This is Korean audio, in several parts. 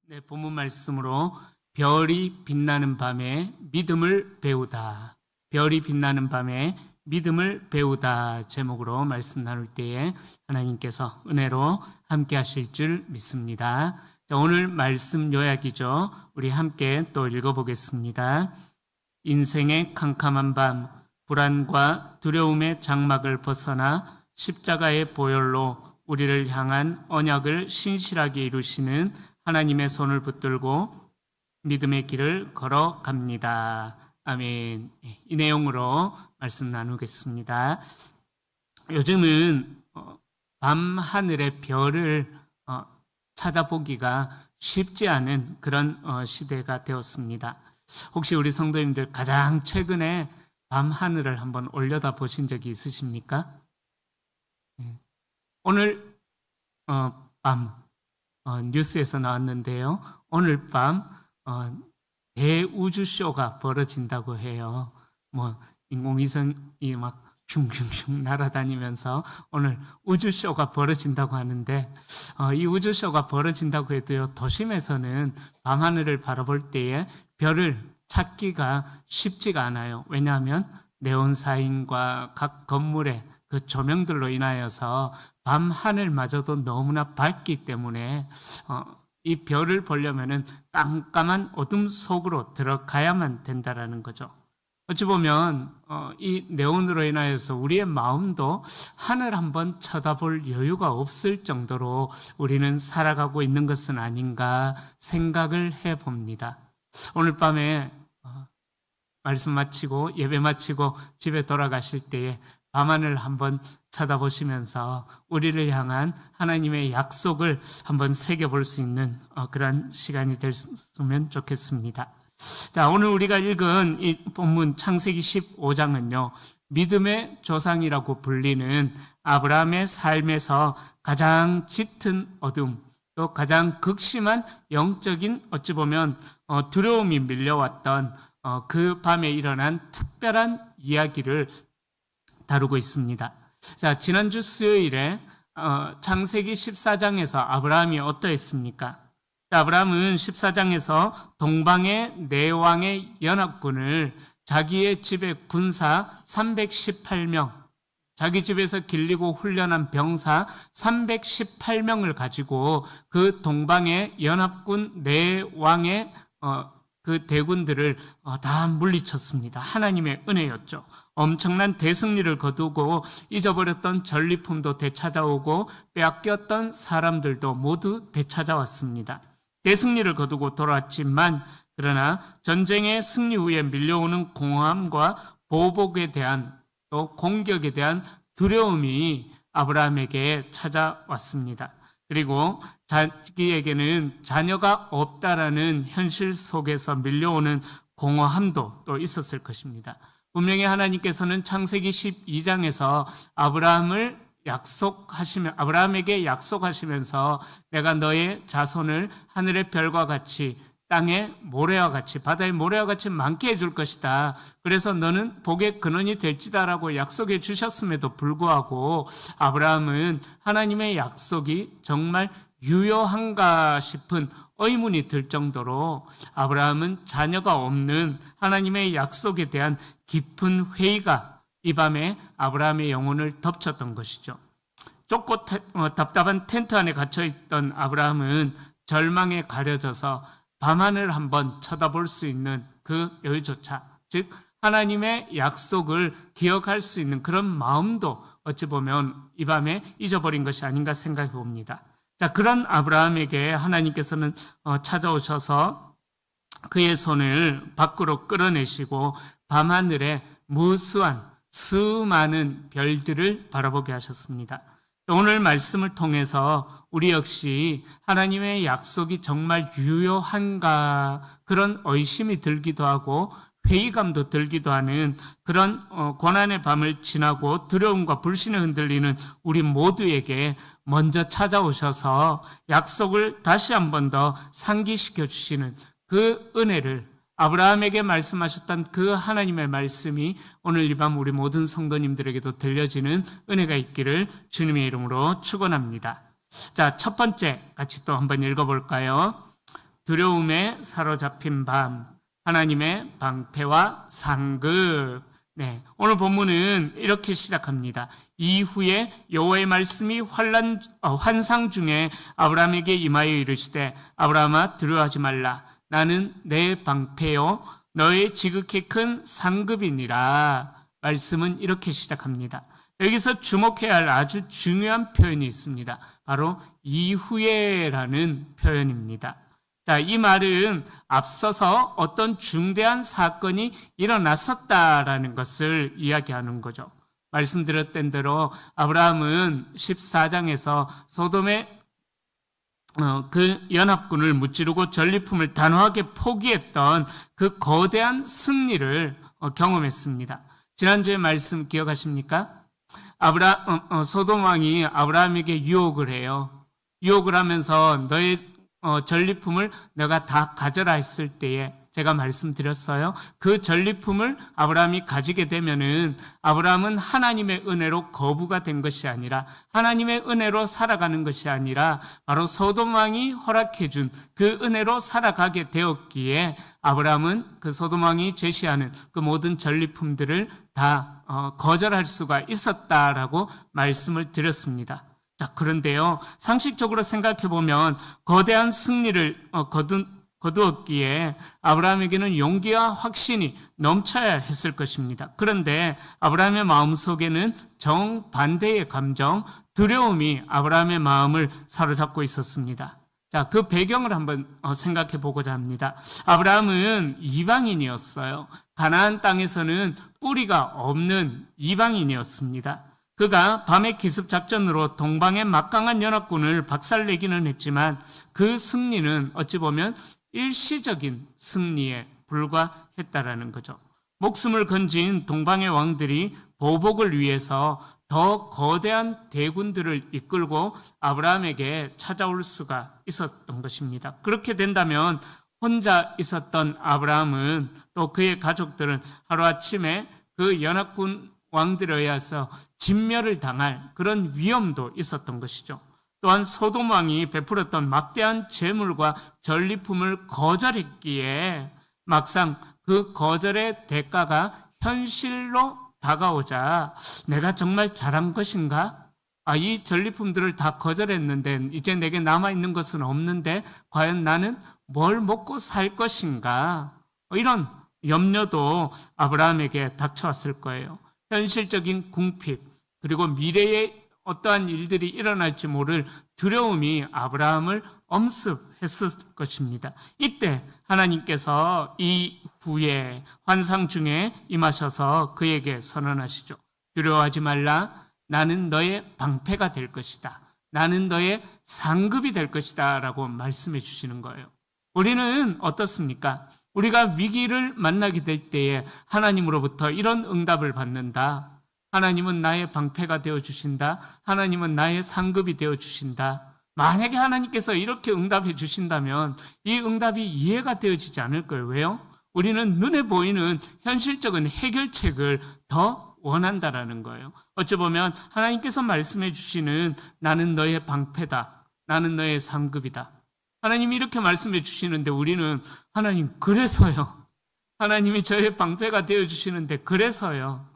네, 본문 말씀으로 별이 빛나는 밤에 믿음을 배우다. 별이 빛나는 밤에 믿음을 배우다 제목으로 말씀 나눌 때에 하나님께서 은혜로 함께 하실 줄 믿습니다. 자, 오늘 말씀 요약이죠. 우리 함께 또 읽어보겠습니다. 인생의 캄캄한 밤, 불안과 두려움의 장막을 벗어나 십자가의 보혈로 우리를 향한 언약을 신실하게 이루시는 하나님의 손을 붙들고 믿음의 길을 걸어갑니다. 아멘. 이 내용으로 말씀 나누겠습니다. 요즘은 밤 하늘의 별을 찾아보기가 쉽지 않은 그런 시대가 되었습니다. 혹시 우리 성도님들 가장 최근에 밤 하늘을 한번 올려다 보신 적이 있으십니까? 오늘 밤 뉴스에서 나왔는데요. 오늘 밤 대우주쇼가 벌어진다고 해요. 인공위성이 막 슝슝슝 날아다니면서 오늘 우주쇼가 벌어진다고 하는데 이 우주쇼가 벌어진다고 해도요, 도심에서는 밤하늘을 바라볼 때에 별을 찾기가 쉽지가 않아요. 왜냐하면 네온사인과 각 건물의 그 조명들로 인하여서 밤 하늘마저도 너무나 밝기 때문에 이 별을 보려면은 깜깜한 어둠 속으로 들어가야만 된다라는 거죠. 어찌 보면 이 네온으로 인하여서 우리의 마음도 하늘 한번 쳐다볼 여유가 없을 정도로 우리는 살아가고 있는 것은 아닌가 생각을 해봅니다. 오늘 밤에 말씀 마치고 예배 마치고 집에 돌아가실 때에 밤하늘 한번 쳐다보시면서 우리를 향한 하나님의 약속을 한번 새겨볼 수 있는 그런 시간이 됐으면 좋겠습니다. 자, 오늘 우리가 읽은 이 본문 창세기 15장은요, 믿음의 조상이라고 불리는 아브라함의 삶에서 가장 짙은 어둠, 또 가장 극심한 영적인 어찌 보면 두려움이 밀려왔던 그 밤에 일어난 특별한 이야기를 다루고 있습니다. 자, 지난주 수요일에 창세기 14장에서 아브라함이 어떠했습니까? 아브라함은 14장에서 동방의 네 왕의 연합군을 자기의 집에 군사 318명, 자기 집에서 길리고 훈련한 병사 318명을 가지고 그 동방의 연합군 네 왕의 그 대군들을 다 물리쳤습니다. 하나님의 은혜였죠. 엄청난 대승리를 거두고 잊어버렸던 전리품도 되찾아오고 빼앗겼던 사람들도 모두 되찾아왔습니다. 대승리를 거두고 돌아왔지만 그러나 전쟁의 승리 후에 밀려오는 공허함과 보복에 대한 또 공격에 대한 두려움이 아브라함에게 찾아왔습니다. 그리고 자기에게는 자녀가 없다라는 현실 속에서 밀려오는 공허함도 또 있었을 것입니다. 분명히 하나님께서는 창세기 12장에서 아브라함에게 약속하시면서 내가 너의 자손을 하늘의 별과 같이 땅의 모래와 같이 바다의 모래와 같이 많게 해줄 것이다. 그래서 너는 복의 근원이 될지다라고 약속해 주셨음에도 불구하고 아브라함은 하나님의 약속이 정말 유효한가 싶은 의문이 들 정도로 아브라함은 자녀가 없는 하나님의 약속에 대한 깊은 회의가 이 밤에 아브라함의 영혼을 덮쳤던 것이죠. 좁고 답답한 텐트 안에 갇혀있던 아브라함은 절망에 가려져서 밤하늘 한번 쳐다볼 수 있는 그 여유조차, 즉 하나님의 약속을 기억할 수 있는 그런 마음도 어찌 보면 이 밤에 잊어버린 것이 아닌가 생각해 봅니다. 자, 그런 아브라함에게 하나님께서는 찾아오셔서 그의 손을 밖으로 끌어내시고 밤하늘에 무수한 수많은 별들을 바라보게 하셨습니다. 오늘 말씀을 통해서 우리 역시 하나님의 약속이 정말 유효한가 그런 의심이 들기도 하고 회의감도 들기도 하는 그런 고난의 밤을 지나고 두려움과 불신에 흔들리는 우리 모두에게 먼저 찾아오셔서 약속을 다시 한 번 더 상기시켜 주시는 그 은혜를 아브라함에게 말씀하셨던 그 하나님의 말씀이 오늘 이 밤 우리 모든 성도님들에게도 들려지는 은혜가 있기를 주님의 이름으로 축원합니다. 자, 첫 번째 같이 또 한번 읽어볼까요? 두려움에 사로잡힌 밤, 하나님의 방패와 상급. 네, 오늘 본문은 이렇게 시작합니다. 이후에 여호와의 말씀이 환상 중에 아브라함에게 임하여 이르시되 아브라함아 두려워하지 말라. 나는 내 방패요 너의 지극히 큰 상급이니라. 말씀은 이렇게 시작합니다. 여기서 주목해야 할 아주 중요한 표현이 있습니다. 바로 이후에라는 표현입니다. 자, 이 말은 앞서서 어떤 중대한 사건이 일어났었다라는 것을 이야기하는 거죠. 말씀드렸던 대로 아브라함은 14장에서 소돔의 그 연합군을 무찌르고 전리품을 단호하게 포기했던 그 거대한 승리를 경험했습니다. 지난주에 말씀 기억하십니까? 소돔 왕이 아브라함에게 유혹을 해요. 유혹을 하면서 너의 전리품을 내가 다 가져라 했을 때에 제가 말씀드렸어요. 그 전리품을 아브라함이 가지게 되면은 아브라함은 하나님의 은혜로 거부가 된 것이 아니라 하나님의 은혜로 살아가는 것이 아니라 바로 소돔 왕이 허락해 준 그 은혜로 살아가게 되었기에 아브라함은 그 소돔 왕이 제시하는 그 모든 전리품들을 다 거절할 수가 있었다라고 말씀을 드렸습니다. 자, 그런데요, 상식적으로 생각해 보면 거대한 승리를 거두었기에 아브라함에게는 용기와 확신이 넘쳐야 했을 것입니다. 그런데 아브라함의 마음속에는 정반대의 감정, 두려움이 아브라함의 마음을 사로잡고 있었습니다. 자, 그 배경을 한번 생각해 보고자 합니다. 아브라함은 이방인이었어요. 가나안 땅에서는 뿌리가 없는 이방인이었습니다. 그가 밤의 기습작전으로 동방의 막강한 연합군을 박살내기는 했지만 그 승리는 어찌 보면 일시적인 승리에 불과했다라는 거죠. 목숨을 건진 동방의 왕들이 보복을 위해서 더 거대한 대군들을 이끌고 아브라함에게 찾아올 수가 있었던 것입니다. 그렇게 된다면 혼자 있었던 아브라함은 또 그의 가족들은 하루아침에 그 연합군 왕들에 의해서 진멸을 당할 그런 위험도 있었던 것이죠. 또한 소돔 왕이 베풀었던 막대한 재물과 전리품을 거절했기에 막상 그 거절의 대가가 현실로 다가오자 내가 정말 잘한 것인가? 이 전리품들을 다 거절했는데 이제 내게 남아있는 것은 없는데 과연 나는 뭘 먹고 살 것인가? 이런 염려도 아브라함에게 닥쳐왔을 거예요. 현실적인 궁핍, 그리고 미래에 어떠한 일들이 일어날지 모를 두려움이 아브라함을 엄습했을 것입니다. 이때 하나님께서 이후에 환상 중에 임하셔서 그에게 선언하시죠. 두려워하지 말라. 나는 너의 방패가 될 것이다. 나는 너의 상급이 될 것이다. 라고 말씀해 주시는 거예요. 우리는 어떻습니까? 우리가 위기를 만나게 될 때에 하나님으로부터 이런 응답을 받는다. 하나님은 나의 방패가 되어주신다. 하나님은 나의 상급이 되어주신다. 만약에 하나님께서 이렇게 응답해 주신다면 이 응답이 이해가 되어지지 않을 거예요. 왜요? 우리는 눈에 보이는 현실적인 해결책을 더 원한다라는 거예요. 어찌 보면 하나님께서 말씀해 주시는 나는 너의 방패다. 나는 너의 상급이다. 하나님이 이렇게 말씀해 주시는데 우리는 하나님 그래서요. 하나님이 저의 방패가 되어주시는데 그래서요.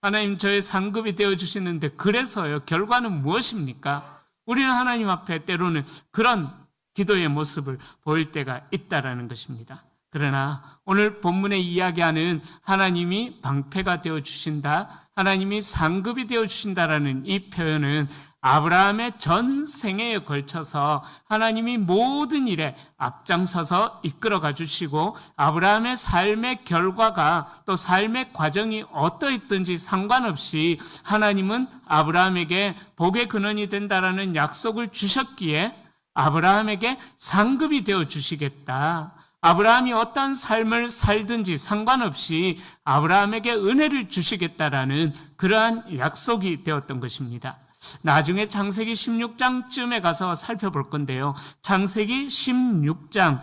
하나님 저의 상급이 되어주시는데 그래서요. 결과는 무엇입니까? 우리는 하나님 앞에 때로는 그런 기도의 모습을 보일 때가 있다라는 것입니다. 그러나 오늘 본문에 이야기하는 하나님이 방패가 되어주신다, 하나님이 상급이 되어주신다라는 이 표현은 아브라함의 전 생애에 걸쳐서 하나님이 모든 일에 앞장서서 이끌어가 주시고 아브라함의 삶의 결과가 또 삶의 과정이 어떠했든지 상관없이 하나님은 아브라함에게 복의 근원이 된다라는 약속을 주셨기에 아브라함에게 상급이 되어 주시겠다. 아브라함이 어떤 삶을 살든지 상관없이 아브라함에게 은혜를 주시겠다라는 그러한 약속이 되었던 것입니다. 나중에 창세기 16장쯤에 가서 살펴볼 건데요. 창세기 16장에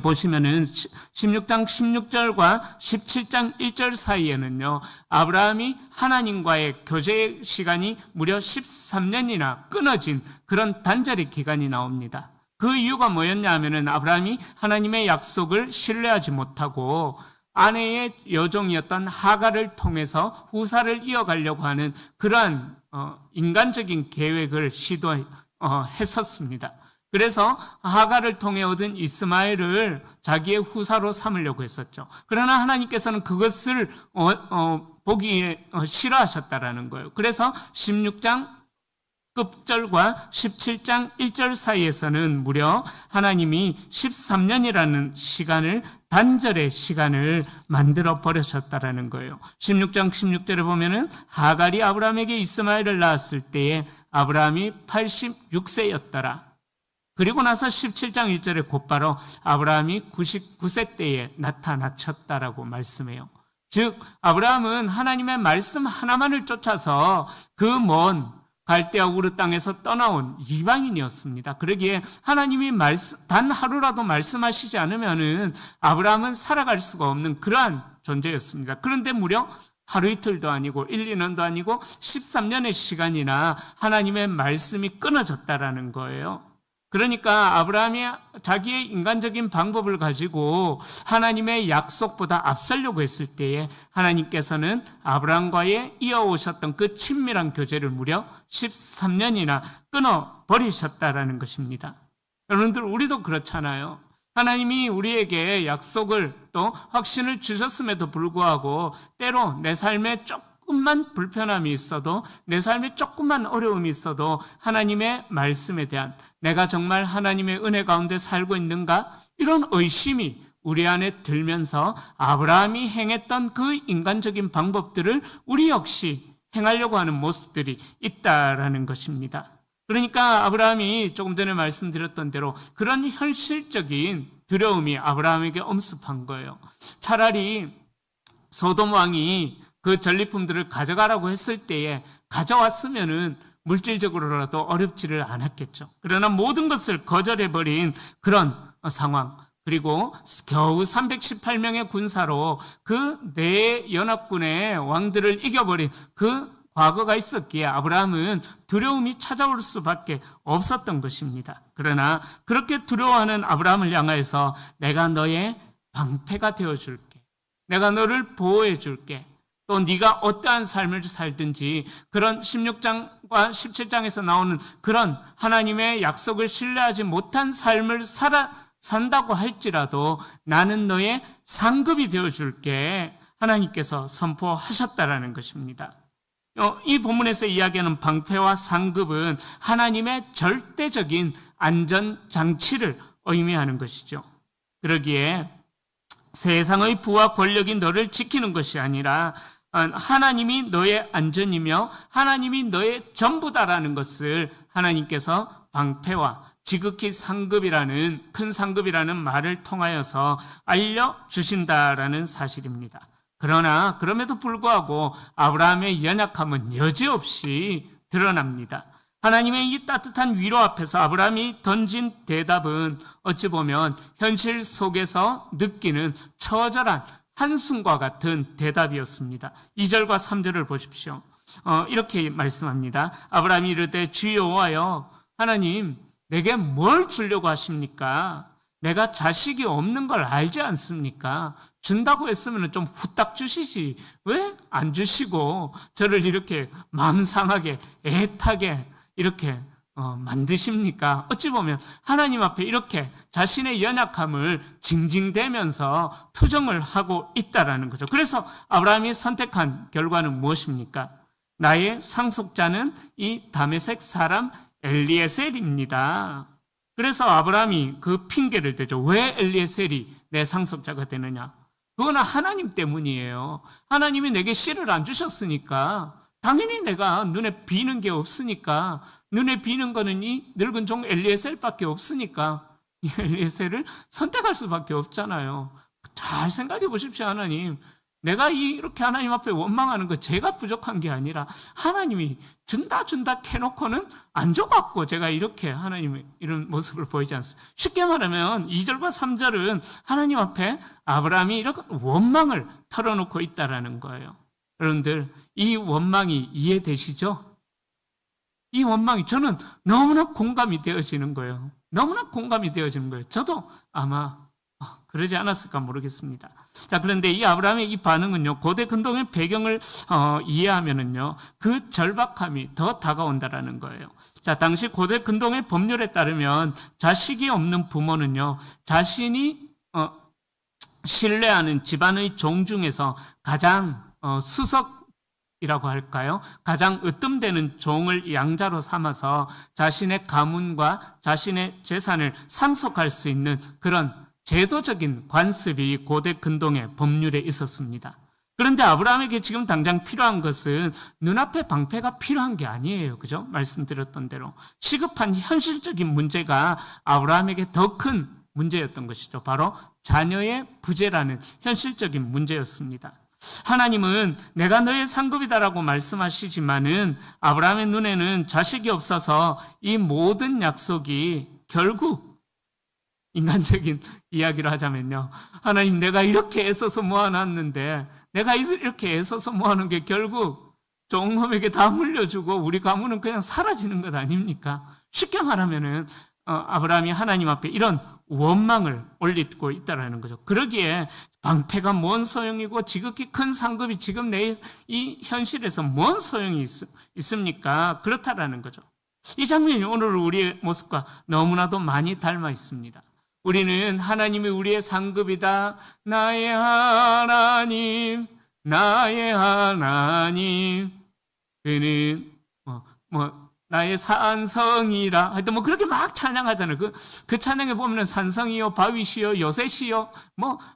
보시면은 16장 16절과 17장 1절 사이에는요, 아브라함이 하나님과의 교제 시간이 무려 13년이나 끊어진 그런 단절의 기간이 나옵니다. 그 이유가 뭐였냐 하면은 아브라함이 하나님의 약속을 신뢰하지 못하고 아내의 여종이었던 하갈을 통해서 후사를 이어가려고 하는 그러한 인간적인 계획을 시도했었습니다. 그래서 하갈을 통해 얻은 이스마엘을 자기의 후사로 삼으려고 했었죠. 그러나 하나님께서는 그것을 보기에 싫어하셨다라는 거예요. 그래서 16장 끝절과 17장 1절 사이에서는 무려 하나님이 13년이라는 시간을, 단절의 시간을 만들어 버리셨다라는 거예요. 16장 16절에 보면은 하갈이 아브라함에게 이스마엘을 낳았을 때에 아브라함이 86세였더라. 그리고 나서 17장 1절에 곧바로 아브라함이 99세 때에 나타나셨다라고 말씀해요. 즉 아브라함은 하나님의 말씀 하나만을 쫓아서 그 먼 갈대아 우르 땅에서 떠나온 이방인이었습니다. 그러기에 하나님이 단 하루라도 말씀하시지 않으면은 아브라함은 살아갈 수가 없는 그러한 존재였습니다. 그런데 무려 하루 이틀도 아니고 1, 2년도 아니고 13년의 시간이나 하나님의 말씀이 끊어졌다라는 거예요. 그러니까 아브라함이 자기의 인간적인 방법을 가지고 하나님의 약속보다 앞서려고 했을 때에 하나님께서는 아브라함과의 이어오셨던 그 친밀한 교제를 무려 13년이나 끊어버리셨다라는 것입니다. 여러분들, 우리도 그렇잖아요. 하나님이 우리에게 약속을 또 확신을 주셨음에도 불구하고 때로 내 삶에 조금만 불편함이 있어도, 내 삶에 조금만 어려움이 있어도 하나님의 말씀에 대한, 내가 정말 하나님의 은혜 가운데 살고 있는가? 이런 의심이 우리 안에 들면서 아브라함이 행했던 그 인간적인 방법들을 우리 역시 행하려고 하는 모습들이 있다라는 것입니다. 그러니까 아브라함이 조금 전에 말씀드렸던 대로 그런 현실적인 두려움이 아브라함에게 엄습한 거예요. 차라리 소돔 왕이 그 전리품들을 가져가라고 했을 때에 가져왔으면은 물질적으로라도 어렵지를 않았겠죠. 그러나 모든 것을 거절해버린 그런 상황, 그리고 겨우 318명의 군사로 그 네 연합군의 왕들을 이겨버린 그 과거가 있었기에 아브라함은 두려움이 찾아올 수밖에 없었던 것입니다. 그러나 그렇게 두려워하는 아브라함을 향하여서 내가 너의 방패가 되어줄게, 내가 너를 보호해줄게, 또 네가 어떠한 삶을 살든지 그런 16장과 17장에서 나오는 그런 하나님의 약속을 신뢰하지 못한 삶을 산다고 할지라도 나는 너의 상급이 되어줄게, 하나님께서 선포하셨다라는 것입니다. 이 본문에서 이야기하는 방패와 상급은 하나님의 절대적인 안전장치를 의미하는 것이죠. 그러기에 세상의 부와 권력이 너를 지키는 것이 아니라 하나님이 너의 안전이며 하나님이 너의 전부다라는 것을 하나님께서 방패와 지극히 상급이라는, 큰 상급이라는 말을 통하여서 알려주신다라는 사실입니다. 그러나 그럼에도 불구하고 아브라함의 연약함은 여지없이 드러납니다. 하나님의 이 따뜻한 위로 앞에서 아브라함이 던진 대답은 어찌 보면 현실 속에서 느끼는 처절한 한숨과 같은 대답이었습니다. 2절과 3절을 보십시오. 이렇게 말씀합니다. 아브라함이 이르되 주여 여호와여, 하나님 내게 뭘 주려고 하십니까? 내가 자식이 없는 걸 알지 않습니까? 준다고 했으면 좀 후딱 주시지 왜 안 주시고 저를 이렇게 마음 상하게 애타게 이렇게 만드십니까? 어찌 보면 하나님 앞에 이렇게 자신의 연약함을 징징대면서 투정을 하고 있다라는 거죠. 그래서 아브라함이 선택한 결과는 무엇입니까? 나의 상속자는 이 다메섹 사람 엘리에셀입니다. 그래서 아브라함이 그 핑계를 대죠. 왜 엘리에셀이 내 상속자가 되느냐? 그건 하나님 때문이에요. 하나님이 내게 씨를 안 주셨으니까, 당연히 내가 눈에 비는 게 없으니까, 눈에 비는 거는 이 늙은 종 엘리에셀밖에 없으니까 이 엘리에셀을 선택할 수밖에 없잖아요. 잘 생각해 보십시오. 하나님, 내가 이렇게 하나님 앞에 원망하는 거 제가 부족한 게 아니라 하나님이 준다 캐놓고는 안 줘갖고 제가 이렇게 하나님의 이런 모습을 보이지 않습니다. 쉽게 말하면 2절과 3절은 하나님 앞에 아브라함이 이렇게 원망을 털어놓고 있다라는 거예요. 여러분들, 이 원망이 이해되시죠? 이 원망이 저는 너무나 공감이 되어지는 거예요. 너무나 공감이 되어지는 거예요. 저도 아마 그러지 않았을까 모르겠습니다. 자, 그런데 이 아브라함의 이 반응은요, 고대 근동의 배경을 이해하면은요, 그 절박함이 더 다가온다라는 거예요. 자, 당시 고대 근동의 법률에 따르면 자식이 없는 부모는요, 자신이 신뢰하는 집안의 종 중에서 가장 수석이라고 할까요? 가장 으뜸되는 종을 양자로 삼아서 자신의 가문과 자신의 재산을 상속할 수 있는 그런 제도적인 관습이 고대 근동의 법률에 있었습니다. 그런데 아브라함에게 지금 당장 필요한 것은 눈앞의 방패가 필요한 게 아니에요. 그죠? 말씀드렸던 대로. 시급한 현실적인 문제가 아브라함에게 더 큰 문제였던 것이죠. 바로 자녀의 부재라는 현실적인 문제였습니다. 하나님은 내가 너의 상급이다라고 말씀하시지만은 아브라함의 눈에는 자식이 없어서 이 모든 약속이 결국 인간적인 이야기를 하자면요, 하나님, 내가 이렇게 애써서 모아놨는데, 내가 이렇게 애써서 모아놓은 게 결국 종놈에게 다 물려주고 우리 가문은 그냥 사라지는 것 아닙니까? 쉽게 말하면은 아브라함이 하나님 앞에 이런 원망을 올리고 있다라는 거죠. 그러기에 방패가 뭔 소용이고 지극히 큰 상급이 지금 내 이 현실에서 뭔 소용이 있습니까? 그렇다라는 거죠. 이 장면이 오늘 우리의 모습과 너무나도 많이 닮아 있습니다. 우리는 하나님이 우리의 상급이다. 나의 하나님, 나의 하나님. 그는 나의 산성이라. 하여튼 그렇게 막 찬양하잖아요. 그 찬양에 보면은 산성이요, 바위시요, 요새시요,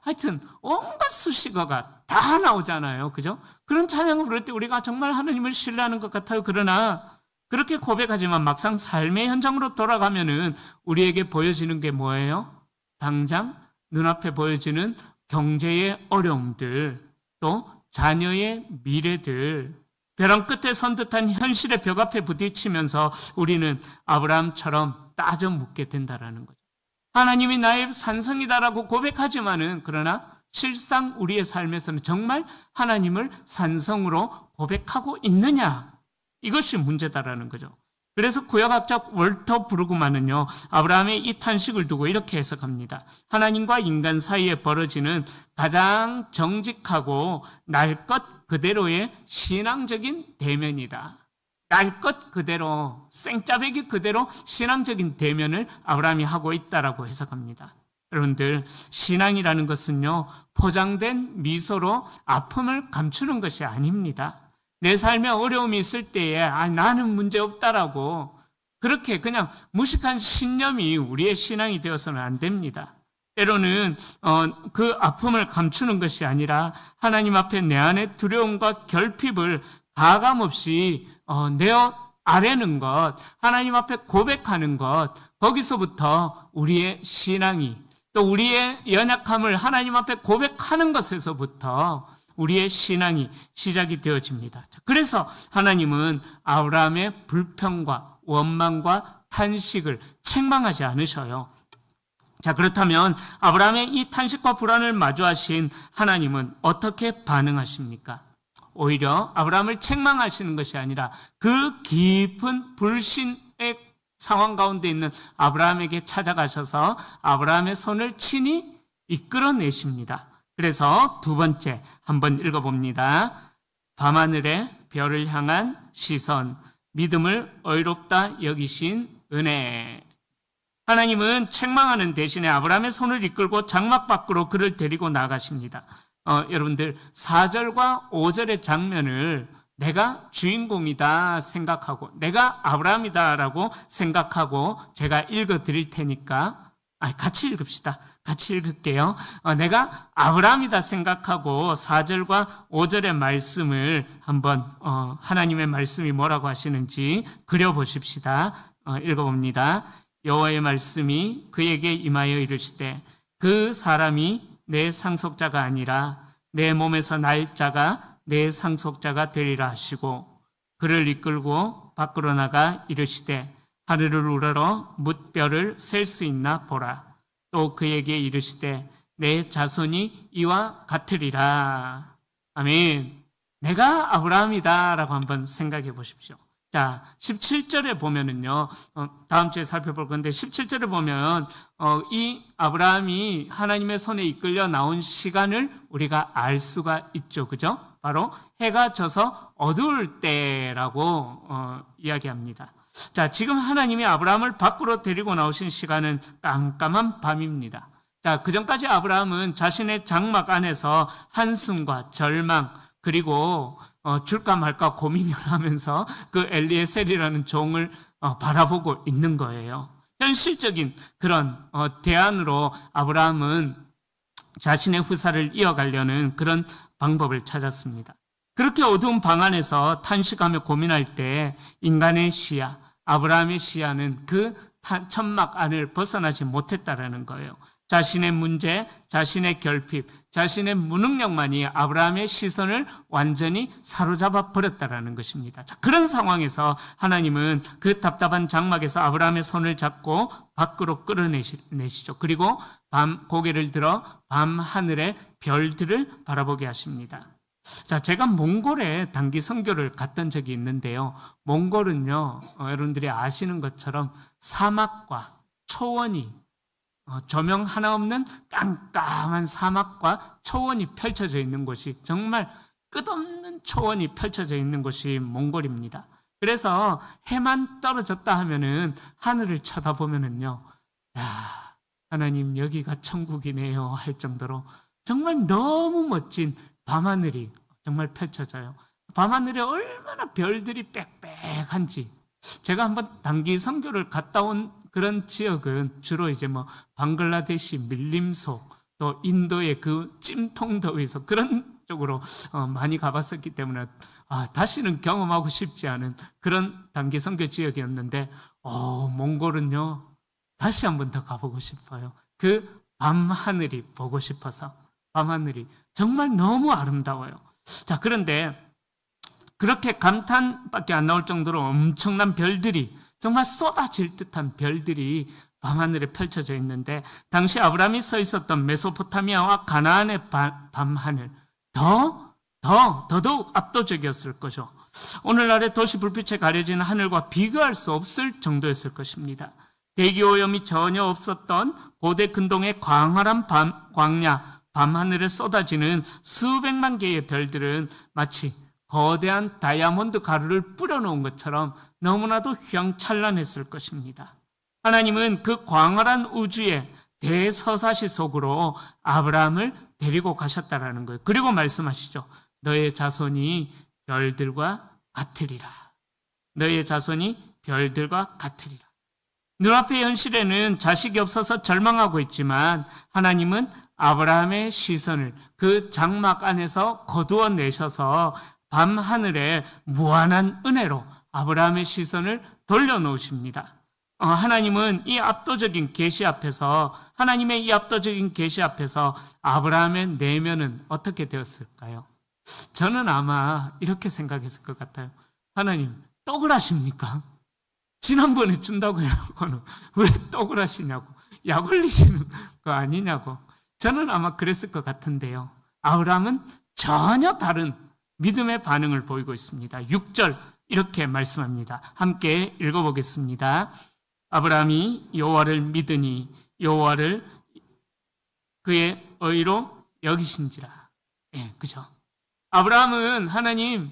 하여튼 온갖 수식어가 다 나오잖아요. 그죠? 그런 찬양을 부를 때 우리가 정말 하나님을 신뢰하는 것 같아요. 그러나 그렇게 고백하지만 막상 삶의 현장으로 돌아가면은 우리에게 보여지는 게 뭐예요? 당장 눈앞에 보여지는 경제의 어려움들, 또 자녀의 미래들, 벼랑 끝에 선 듯한 현실의 벽 앞에 부딪히면서 우리는 아브라함처럼 따져 묻게 된다라는 거죠. 하나님이 나의 산성이다라고 고백하지만은 그러나 실상 우리의 삶에서는 정말 하나님을 산성으로 고백하고 있느냐? 이것이 문제다라는 거죠. 그래서 구약학자 월터 브루그만은요, 아브라함의 이 탄식을 두고 이렇게 해석합니다. 하나님과 인간 사이에 벌어지는 가장 정직하고 날 것 그대로의 신앙적인 대면이다. 날 것 그대로, 생짜배기 그대로 신앙적인 대면을 아브라함이 하고 있다라고 해석합니다. 여러분들, 신앙이라는 것은요, 포장된 미소로 아픔을 감추는 것이 아닙니다. 내 삶에 어려움이 있을 때에 나는 문제없다라고 그렇게 그냥 무식한 신념이 우리의 신앙이 되어서는 안 됩니다. 때로는 그 아픔을 감추는 것이 아니라 하나님 앞에 내 안의 두려움과 결핍을 가감없이 내어 아뢰는 것, 하나님 앞에 고백하는 것, 거기서부터 우리의 신앙이, 또 우리의 연약함을 하나님 앞에 고백하는 것에서부터 우리의 신앙이 시작이 되어집니다. 그래서 하나님은 아브라함의 불평과 원망과 탄식을 책망하지 않으셔요. 자, 그렇다면 아브라함의 이 탄식과 불안을 마주하신 하나님은 어떻게 반응하십니까? 오히려 아브라함을 책망하시는 것이 아니라 그 깊은 불신의 상황 가운데 있는 아브라함에게 찾아가셔서 아브라함의 손을 친히 이끌어내십니다. 그래서 두 번째 한번 읽어봅니다. 밤하늘의 별을 향한 시선, 믿음을 의롭다 여기신 은혜. 하나님은 책망하는 대신에 아브라함의 손을 이끌고 장막 밖으로 그를 데리고 나가십니다. 여러분들 4절과 5절의 장면을 내가 주인공이다 생각하고, 내가 아브라함이다라고 생각하고 제가 읽어드릴 테니까 같이 읽읍시다. 같이 읽을게요. 내가 아브라함이다 생각하고 4절과 5절의 말씀을 한번 하나님의 말씀이 뭐라고 하시는지 그려보십시다. 읽어봅니다. 여호와의 말씀이 그에게 임하여 이르시되 그 사람이 내 상속자가 아니라 내 몸에서 날 자가 내 상속자가 되리라 하시고, 그를 이끌고 밖으로 나가 이르시되 하늘을 우러러 뭇별을 셀 수 있나 보라. 또 그에게 이르시되 내 자손이 이와 같으리라. 아멘. 내가 아브라함이다 라고 한번 생각해 보십시오. 자, 17절에 보면은요, 다음 주에 살펴볼 건데, 17절에 보면, 이 아브라함이 하나님의 손에 이끌려 나온 시간을 우리가 알 수가 있죠. 그죠? 바로 해가 져서 어두울 때라고, 이야기합니다. 자, 지금 하나님이 아브라함을 밖으로 데리고 나오신 시간은 깜깜한 밤입니다. 자, 그 전까지 아브라함은 자신의 장막 안에서 한숨과 절망, 그리고 줄까 말까 고민을 하면서 그 엘리에셀이라는 종을 바라보고 있는 거예요. 현실적인 그런 대안으로 아브라함은 자신의 후사를 이어가려는 그런 방법을 찾았습니다. 그렇게 어두운 방 안에서 탄식하며 고민할 때 인간의 시야, 아브라함의 시야는 그 천막 안을 벗어나지 못했다라는 거예요. 자신의 문제, 자신의 결핍, 자신의 무능력만이 아브라함의 시선을 완전히 사로잡아 버렸다라는 것입니다. 자, 그런 상황에서 하나님은 그 답답한 장막에서 아브라함의 손을 잡고 밖으로 끌어내시죠. 그리고 고개를 들어 밤 하늘의 별들을 바라보게 하십니다. 자, 제가 몽골에 단기 선교를 갔던 적이 있는데요. 몽골은요, 여러분들이 아시는 것처럼 사막과 초원이 조명 하나 없는 깜깜한 사막과 초원이 펼쳐져 있는 곳이, 정말 끝없는 초원이 펼쳐져 있는 곳이 몽골입니다. 그래서 해만 떨어졌다 하면은 하늘을 쳐다보면은요, 야, 하나님 여기가 천국이네요 할 정도로 정말 너무 멋진 밤하늘이 정말 펼쳐져요. 밤하늘에 얼마나 별들이 빽빽한지. 제가 한번 단기 선교를 갔다 온 그런 지역은 주로 이제 방글라데시 밀림소, 또 인도의 그 찜통 더위서 그런 쪽으로 많이 가봤었기 때문에 다시는 경험하고 싶지 않은 그런 단기 선교 지역이었는데, 몽골은요 다시 한번 더 가보고 싶어요. 그 밤하늘이 보고 싶어서. 밤하늘이 정말 너무 아름다워요. 자, 그런데 그렇게 감탄밖에 안 나올 정도로 엄청난 별들이, 정말 쏟아질 듯한 별들이 밤하늘에 펼쳐져 있는데, 당시 아브라함이 서 있었던 메소포타미아와 가나안의 밤하늘, 더더욱 압도적이었을 거죠. 오늘날의 도시 불빛에 가려진 하늘과 비교할 수 없을 정도였을 것입니다. 대기오염이 전혀 없었던 고대 근동의 광활한 광야, 밤하늘에 쏟아지는 수백만 개의 별들은 마치 거대한 다이아몬드 가루를 뿌려놓은 것처럼 너무나도 휘황찬란했을 것입니다. 하나님은 그 광활한 우주의 대서사시 속으로 아브라함을 데리고 가셨다라는 거예요. 그리고 말씀하시죠. 너의 자손이 별들과 같으리라. 너의 자손이 별들과 같으리라. 눈앞의 현실에는 자식이 없어서 절망하고 있지만 하나님은 아브라함의 시선을 그 장막 안에서 거두어 내셔서 밤하늘에 무한한 은혜로 아브라함의 시선을 돌려놓으십니다. 하나님은 이 압도적인 계시 앞에서, 하나님의 이 압도적인 계시 앞에서 아브라함의 내면은 어떻게 되었을까요? 저는 아마 이렇게 생각했을 것 같아요. 하나님, 떡을 하십니까? 지난번에 준다고 해놓고는 왜 떡을 하시냐고, 약 올리시는 거 아니냐고. 저는 아마 그랬을 것 같은데요. 아브라함은 전혀 다른 믿음의 반응을 보이고 있습니다. 6절 이렇게 말씀합니다. 함께 읽어보겠습니다. 아브라함이 여호와를 믿으니 여호와를 그의 의로 여기신지라. 그죠? 아브라함은 하나님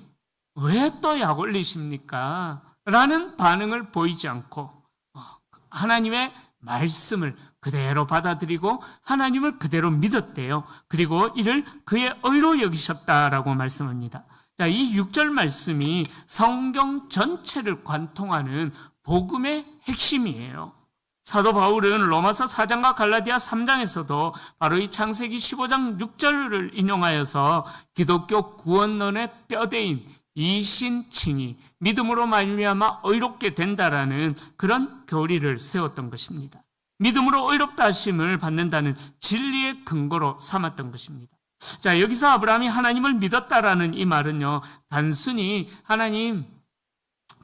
왜 또 약 올리십니까? 라는 반응을 보이지 않고 하나님의 말씀을 그대로 받아들이고 하나님을 그대로 믿었대요. 그리고 이를 그의 의로 여기셨다라고 말씀합니다. 자, 이 6절 말씀이 성경 전체를 관통하는 복음의 핵심이에요. 사도 바울은 로마서 4장과 갈라디아 3장에서도 바로 이 창세기 15장 6절을 인용하여서 기독교 구원론의 뼈대인 이신칭이 믿음으로 말미암아 의롭게 된다라는 그런 교리를 세웠던 것입니다. 믿음으로 의롭다 하심을 받는다는 진리의 근거로 삼았던 것입니다. 자, 여기서 아브라함이 하나님을 믿었다라는 이 말은요, 단순히 하나님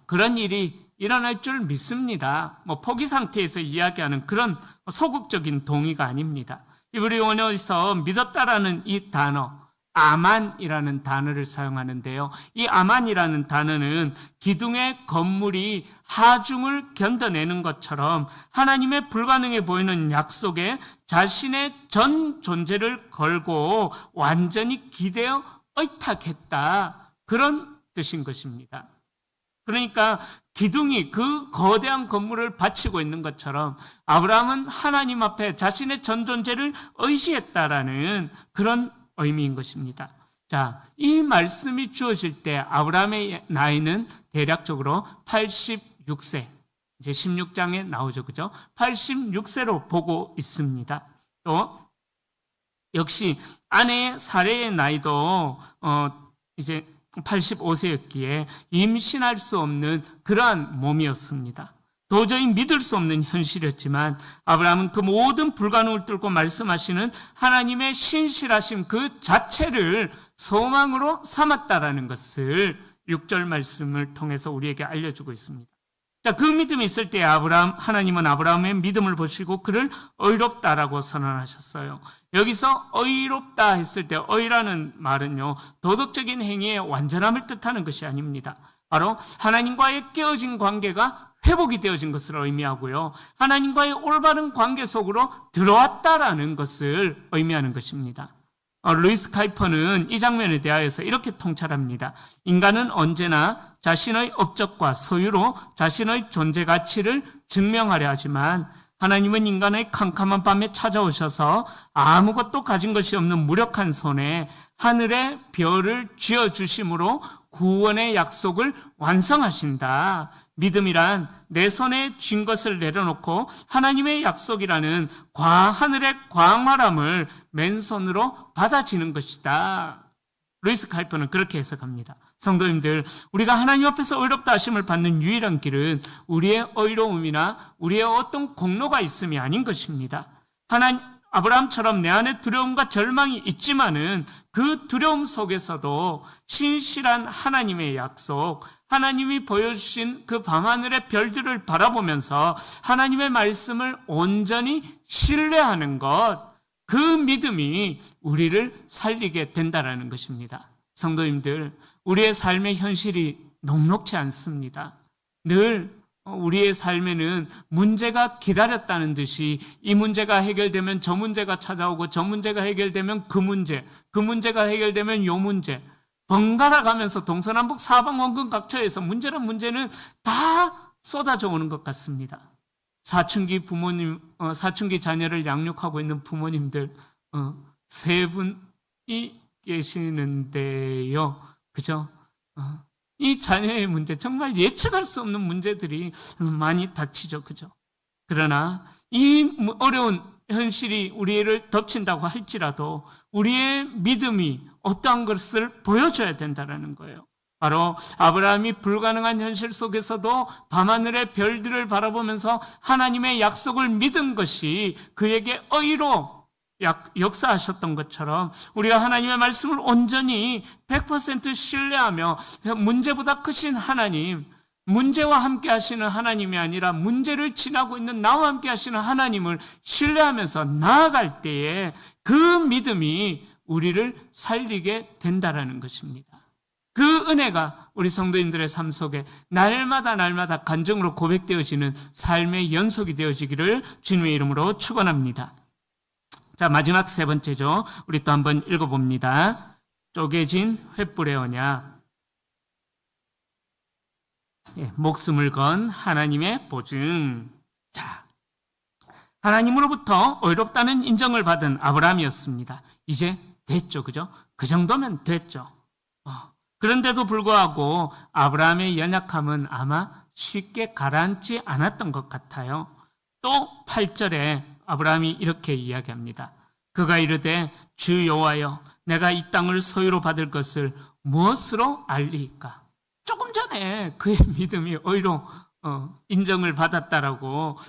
그런 일이 일어날 줄 믿습니다, 포기 상태에서 이야기하는 그런 소극적인 동의가 아닙니다. 이브리 원어에서 믿었다라는 이 단어, 아만이라는 단어를 사용하는데요. 이 아만이라는 단어는 기둥의 건물이 하중을 견뎌내는 것처럼 하나님의 불가능해 보이는 약속에 자신의 전 존재를 걸고 완전히 기대어 의탁했다. 그런 뜻인 것입니다. 그러니까 기둥이 그 거대한 건물을 바치고 있는 것처럼 아브라함은 하나님 앞에 자신의 전 존재를 의지했다라는 그런 의미인 것입니다. 자, 이 말씀이 주어질 때 아브라함의 나이는 대략적으로 86세. 이제 16장에 나오죠. 그죠? 86세로 보고 있습니다. 또 역시 아내의 사레의 나이도 이제 85세였기에 임신할 수 없는 그러한 몸이었습니다. 도저히 믿을 수 없는 현실이었지만 아브라함은 그 모든 불가능을 뚫고 말씀하시는 하나님의 신실하심 그 자체를 소망으로 삼았다라는 것을 6절 말씀을 통해서 우리에게 알려주고 있습니다. 자, 그 믿음이 있을 때 하나님은 아브라함의 믿음을 보시고 그를 의롭다라고 선언하셨어요. 여기서 의롭다 했을 때 의라는 말은요, 도덕적인 행위의 완전함을 뜻하는 것이 아닙니다. 바로 하나님과의 깨어진 관계가 회복이 되어진 것을 의미하고요. 하나님과의 올바른 관계 속으로 들어왔다라는 것을 의미하는 것입니다. 루이스 카이퍼는 이 장면에 대하여서 이렇게 통찰합니다. 인간은 언제나 자신의 업적과 소유로 자신의 존재 가치를 증명하려 하지만 하나님은 인간의 캄캄한 밤에 찾아오셔서 아무것도 가진 것이 없는 무력한 손에 하늘의 별을 쥐어주심으로 구원의 약속을 완성하신다. 믿음이란 내 손에 쥔 것을 내려놓고 하나님의 약속이라는 하늘의 광활함을 맨손으로 받아지는 것이다. 루이스 카이퍼는 그렇게 해석합니다. 성도님들, 우리가 하나님 앞에서 의롭다 하심을 받는 유일한 길은 우리의 의로움이나 우리의 어떤 공로가 있음이 아닌 것입니다. 아브라함처럼 내 안에 두려움과 절망이 있지만은 그 두려움 속에서도 신실한 하나님의 약속, 하나님이 보여주신 그 밤하늘의 별들을 바라보면서 하나님의 말씀을 온전히 신뢰하는 것, 그 믿음이 우리를 살리게 된다는 것입니다. 성도님들, 우리의 삶의 현실이 녹록지 않습니다. 늘 우리의 삶에는 문제가 기다렸다는 듯이 이 문제가 해결되면 저 문제가 찾아오고 저 문제가 해결되면 그 문제가 해결되면 요 문제, 번갈아 가면서 동서남북 사방 원근 각처에서 문제는 다 쏟아져 오는 것 같습니다. 사춘기 자녀를 양육하고 있는 부모님들, 세 분이 계시는데요. 그죠? 이 자녀의 문제, 정말 예측할 수 없는 문제들이 많이 닥치죠. 그죠? 그러나 이 어려운 현실이 우리를 덮친다고 할지라도 우리의 믿음이 어떠한 것을 보여줘야 된다는 거예요. 바로 아브라함이 불가능한 현실 속에서도 밤하늘의 별들을 바라보면서 하나님의 약속을 믿은 것이 그에게 의로 역사하셨던 것처럼 우리가 하나님의 말씀을 온전히 100% 신뢰하며 문제보다 크신 하나님, 문제와 함께 하시는 하나님이 아니라 문제를 지나고 있는 나와 함께 하시는 하나님을 신뢰하면서 나아갈 때에 그 믿음이 우리를 살리게 된다라는 것입니다. 그 은혜가 우리 성도님들의 삶 속에 날마다 간증으로 고백되어지는 삶의 연속이 되어지기를 주님의 이름으로 축원합니다. 자, 마지막 세 번째죠. 우리 또 한번 읽어봅니다. 쪼개진 횃불의 언약. 목숨을 건 하나님의 보증. 자, 하나님으로부터 의롭다는 인정을 받은 아브라함이었습니다. 이제 됐죠, 그죠? 그 정도면 됐죠. 그런데도 불구하고 아브라함의 연약함은 아마 쉽게 가라앉지 않았던 것 같아요. 또 8절에 아브라함이 이렇게 이야기합니다. 그가 이르되 주 여호와여, 내가 이 땅을 소유로 받을 것을 무엇으로 알리이까? 조금 전에 그의 믿음이 의로 인정을 받았다라고,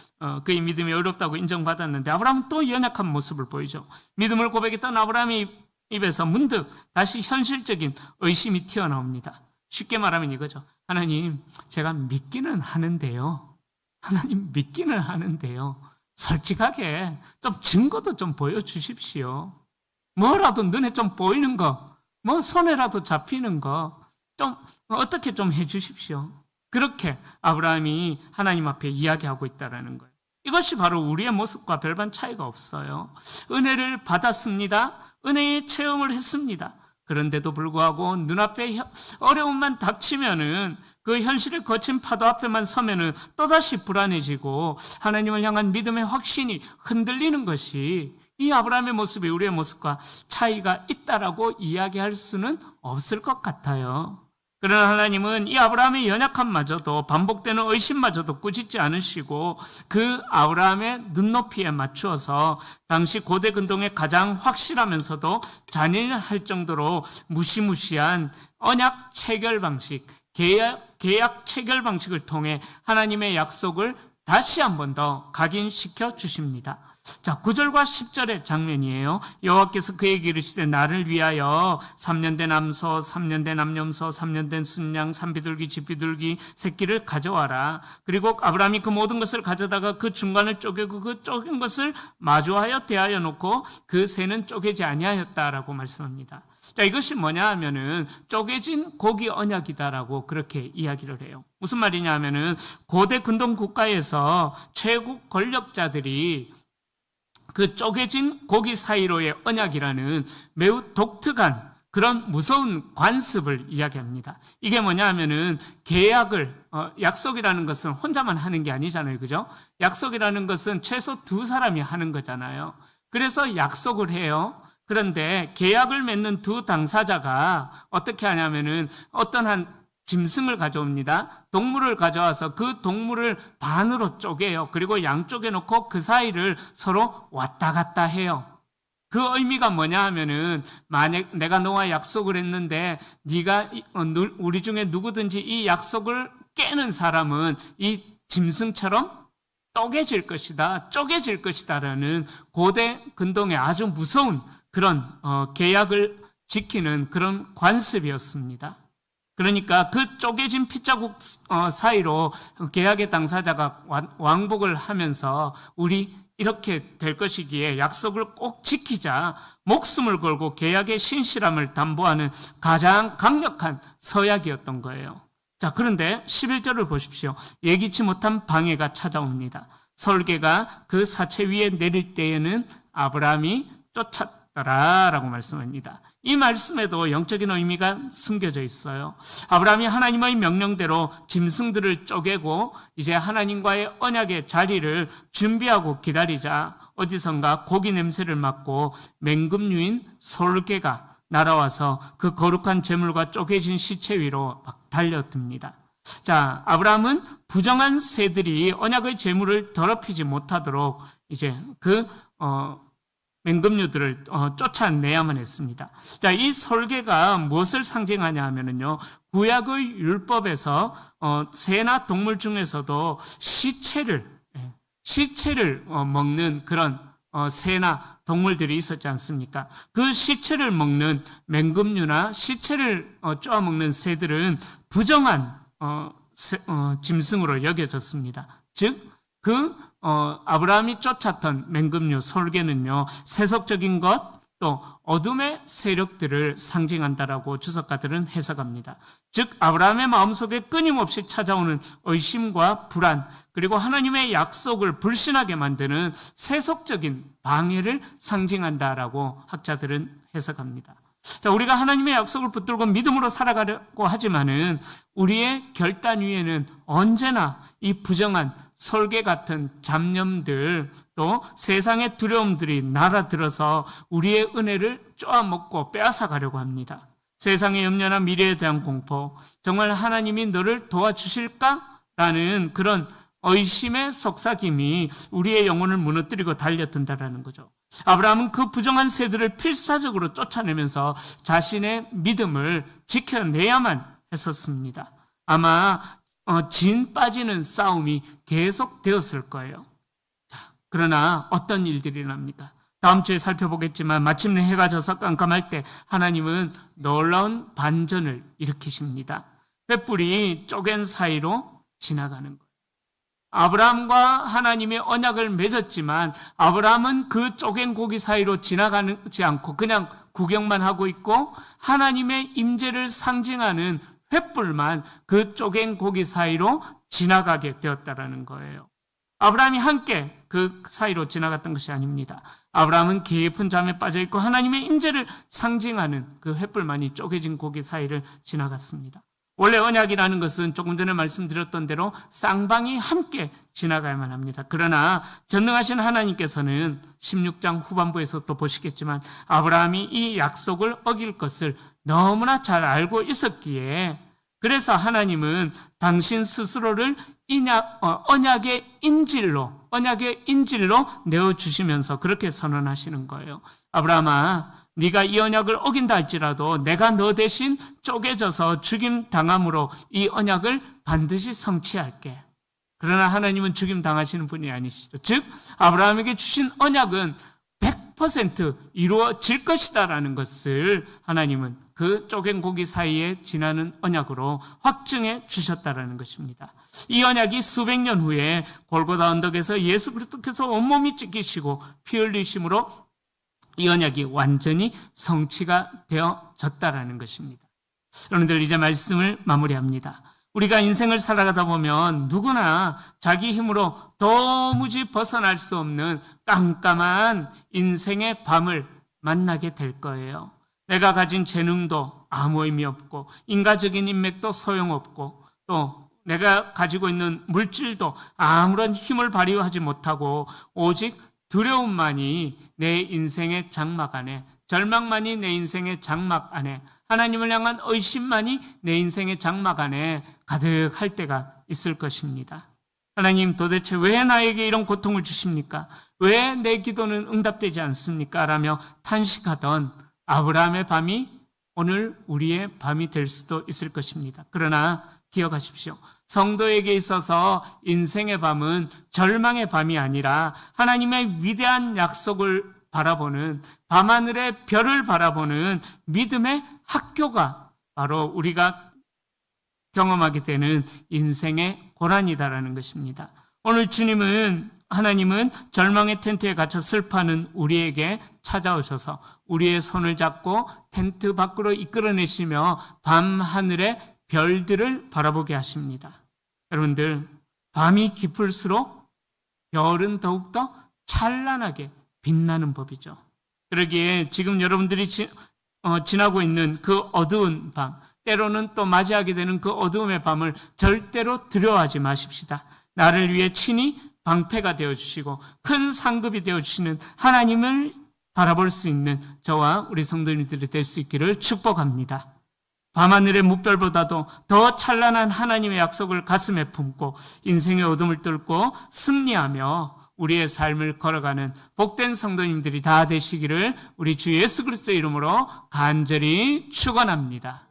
그의 믿음이 의롭다고 인정받았는데 아브라함은 또 연약한 모습을 보이죠. 믿음을 고백했던 아브라함의 입에서 문득 다시 현실적인 의심이 튀어나옵니다. 쉽게 말하면 이거죠. 하나님, 제가 믿기는 하는데요. 하나님, 믿기는 하는데요. 솔직하게 좀 증거도 좀 보여주십시오. 뭐라도 눈에 좀 보이는 거, 뭐 손에라도 잡히는 거 좀 어떻게 좀 해주십시오. 그렇게 아브라함이 하나님 앞에 이야기하고 있다는 거예요. 이것이 바로 우리의 모습과 별반 차이가 없어요. 은혜를 받았습니다. 은혜의 체험을 했습니다. 그런데도 불구하고 눈앞에 어려움만 닥치면은 그 현실의 거친 파도 앞에만 서면은 또다시 불안해지고 하나님을 향한 믿음의 확신이 흔들리는 것이 이 아브라함의 모습이 우리의 모습과 차이가 있다라고 이야기할 수는 없을 것 같아요. 그러나 하나님은 이 아브라함의 연약함마저도 반복되는 의심마저도 꾸짖지 않으시고 그 아브라함의 눈높이에 맞추어서 당시 고대 근동의 가장 확실하면서도 잔인할 정도로 무시무시한 언약 체결 방식, 계약 체결 방식을 통해 하나님의 약속을 다시 한 번 더 각인시켜 주십니다. 자, 9절과 10절의 장면이에요. 여호와께서 그에게 이르시되 나를 위하여 3년 된 암소, 3년 된 암염소, 3년 된 순양, 산비둘기, 쥐비둘기 새끼를 가져와라. 그리고 아브라함이 그 모든 것을 가져다가 그 중간을 쪼개고 그 쪼갠 것을 마주하여 대하여 놓고 그 새는 쪼개지 아니하였다라고 말씀합니다. 자, 이것이 뭐냐 하면은 쪼개진 고기 언약이다라고 그렇게 이야기를 해요. 무슨 말이냐 하면은 고대 근동 국가에서 최고 권력자들이 그 쪼개진 고기 사이로의 언약이라는 매우 독특한 그런 무서운 관습을 이야기합니다. 이게 뭐냐 하면은 약속이라는 것은 혼자만 하는 게 아니잖아요. 그죠? 약속이라는 것은 최소 두 사람이 하는 거잖아요. 그래서 약속을 해요. 그런데 계약을 맺는 두 당사자가 어떻게 하냐면은 어떤 한 짐승을 가져옵니다. 동물을 가져와서 그 동물을 반으로 쪼개요. 그리고 양쪽에 놓고 그 사이를 서로 왔다 갔다 해요. 그 의미가 뭐냐 하면은 만약 내가 너와 약속을 했는데 네가 우리 중에 누구든지 이 약속을 깨는 사람은 이 짐승처럼 쪼개질 것이다라는 고대 근동의 아주 무서운 그런 계약을 지키는 그런 관습이었습니다. 그러니까 그 쪼개진 핏자국 사이로 계약의 당사자가 왕복을 하면서 우리 이렇게 될 것이기에 약속을 꼭 지키자, 목숨을 걸고 계약의 신실함을 담보하는 가장 강력한 서약이었던 거예요. 자, 그런데 11절을 보십시오. 예기치 못한 방해가 찾아옵니다. 설계가 그 사체 위에 내릴 때에는 아브라함이 쫓았더라라고 말씀합니다. 이 말씀에도 영적인 의미가 숨겨져 있어요. 아브라함이 하나님의 명령대로 짐승들을 쪼개고 이제 하나님과의 언약의 자리를 준비하고 기다리자 어디선가 고기 냄새를 맡고 맹금류인 솔개가 날아와서 그 거룩한 제물과 쪼개진 시체 위로 막 달려듭니다. 자, 아브라함은 부정한 새들이 언약의 제물을 더럽히지 못하도록 이제 맹금류들을 쫓아내야만 했습니다. 자, 이 설계가 무엇을 상징하냐 하면은요, 구약의 율법에서 새나 동물 중에서도 시체를 먹는 그런 새나 동물들이 있었지 않습니까? 그 시체를 먹는 맹금류나 시체를 쪼아먹는 새들은 부정한 짐승으로 여겨졌습니다. 즉, 아브라함이 쫓았던 맹금류, 솔개는요, 세속적인 것, 또 어둠의 세력들을 상징한다라고 주석가들은 해석합니다. 즉, 아브라함의 마음속에 끊임없이 찾아오는 의심과 불안, 그리고 하나님의 약속을 불신하게 만드는 세속적인 방해를 상징한다라고 학자들은 해석합니다. 자, 우리가 하나님의 약속을 붙들고 믿음으로 살아가려고 하지만은 우리의 결단 위에는 언제나 이 부정한 설계 같은 잡념들 또 세상의 두려움들이 날아들어서 우리의 은혜를 쪼아먹고 빼앗아가려고 합니다. 세상의 염려나 미래에 대한 공포, 정말 하나님이 너를 도와주실까라는 그런 의심의 속삭임이 우리의 영혼을 무너뜨리고 달려든다라는 거죠. 아브라함은 그 부정한 새들을 필사적으로 쫓아내면서 자신의 믿음을 지켜내야만 했었습니다. 아마 진 빠지는 싸움이 계속되었을 거예요. 자, 그러나 어떤 일들이 납니까? 다음 주에 살펴보겠지만 마침내 해가 져서 깜깜할 때 하나님은 놀라운 반전을 일으키십니다. 횃불이 쪼갠 사이로 지나가는 거예요. 아브라함과 하나님의 언약을 맺었지만 아브라함은 그 쪼갠 고기 사이로 지나가지 않고 그냥 구경만 하고 있고 하나님의 임재를 상징하는 횃불만 그 쪼갠 고기 사이로 지나가게 되었다라는 거예요. 아브라함이 함께 그 사이로 지나갔던 것이 아닙니다. 아브라함은 깊은 잠에 빠져있고 하나님의 임재를 상징하는 그 횃불만이 쪼개진 고기 사이를 지나갔습니다. 원래 언약이라는 것은 조금 전에 말씀드렸던 대로 쌍방이 함께 지나가야만 합니다. 그러나 전능하신 하나님께서는 16장 후반부에서 또 보시겠지만 아브라함이 이 약속을 어길 것을 너무나 잘 알고 있었기에 그래서 하나님은 당신 스스로를 언약의 인질로 내어주시면서 그렇게 선언하시는 거예요. 아브라함아, 네가 이 언약을 어긴다 할지라도 내가 너 대신 쪼개져서 죽임 당함으로 이 언약을 반드시 성취할게. 그러나 하나님은 죽임 당하시는 분이 아니시죠. 즉 아브라함에게 주신 언약은 100% 이루어질 것이다라는 것을 하나님은 그 쪼갠 고기 사이에 지나는 언약으로 확증해 주셨다라는 것입니다. 이 언약이 수백 년 후에 골고다 언덕에서 예수 그리스도께서 온몸이 찢기시고 피 흘리심으로 이 언약이 완전히 성취가 되어졌다라는 것입니다. 여러분들 이제 말씀을 마무리합니다. 우리가 인생을 살아가다 보면 누구나 자기 힘으로 도무지 벗어날 수 없는 깜깜한 인생의 밤을 만나게 될 거예요. 내가 가진 재능도 아무 의미 없고 인간적인 인맥도 소용없고 또 내가 가지고 있는 물질도 아무런 힘을 발휘하지 못하고 오직 두려움만이 내 인생의 장막 안에, 절망만이 내 인생의 장막 안에, 하나님을 향한 의심만이 내 인생의 장막 안에 가득할 때가 있을 것입니다. 하나님 도대체 왜 나에게 이런 고통을 주십니까? 왜 내 기도는 응답되지 않습니까? 라며 탄식하던 아브라함의 밤이 오늘 우리의 밤이 될 수도 있을 것입니다. 그러나 기억하십시오. 성도에게 있어서 인생의 밤은 절망의 밤이 아니라 하나님의 위대한 약속을 바라보는 밤하늘의 별을 바라보는 믿음의 학교가 바로 우리가 경험하게 되는 인생의 고난이다라는 것입니다. 오늘 하나님은 절망의 텐트에 갇혀 슬퍼하는 우리에게 찾아오셔서 우리의 손을 잡고 텐트 밖으로 이끌어내시며 밤하늘의 별들을 바라보게 하십니다. 여러분들, 밤이 깊을수록 별은 더욱더 찬란하게 빛나는 법이죠. 그러기에 지금 여러분들이 지나고 있는 그 어두운 밤, 때로는 또 맞이하게 되는 그 어두움의 밤을 절대로 두려워하지 마십시다. 나를 위해 친히 방패가 되어주시고 큰 상급이 되어주시는 하나님을 바라볼 수 있는 저와 우리 성도님들이 될 수 있기를 축복합니다. 밤하늘의 무별보다도 더 찬란한 하나님의 약속을 가슴에 품고 인생의 어둠을 뚫고 승리하며 우리의 삶을 걸어가는 복된 성도님들이 다 되시기를 우리 주 예수 그리스도의 이름으로 간절히 축원합니다.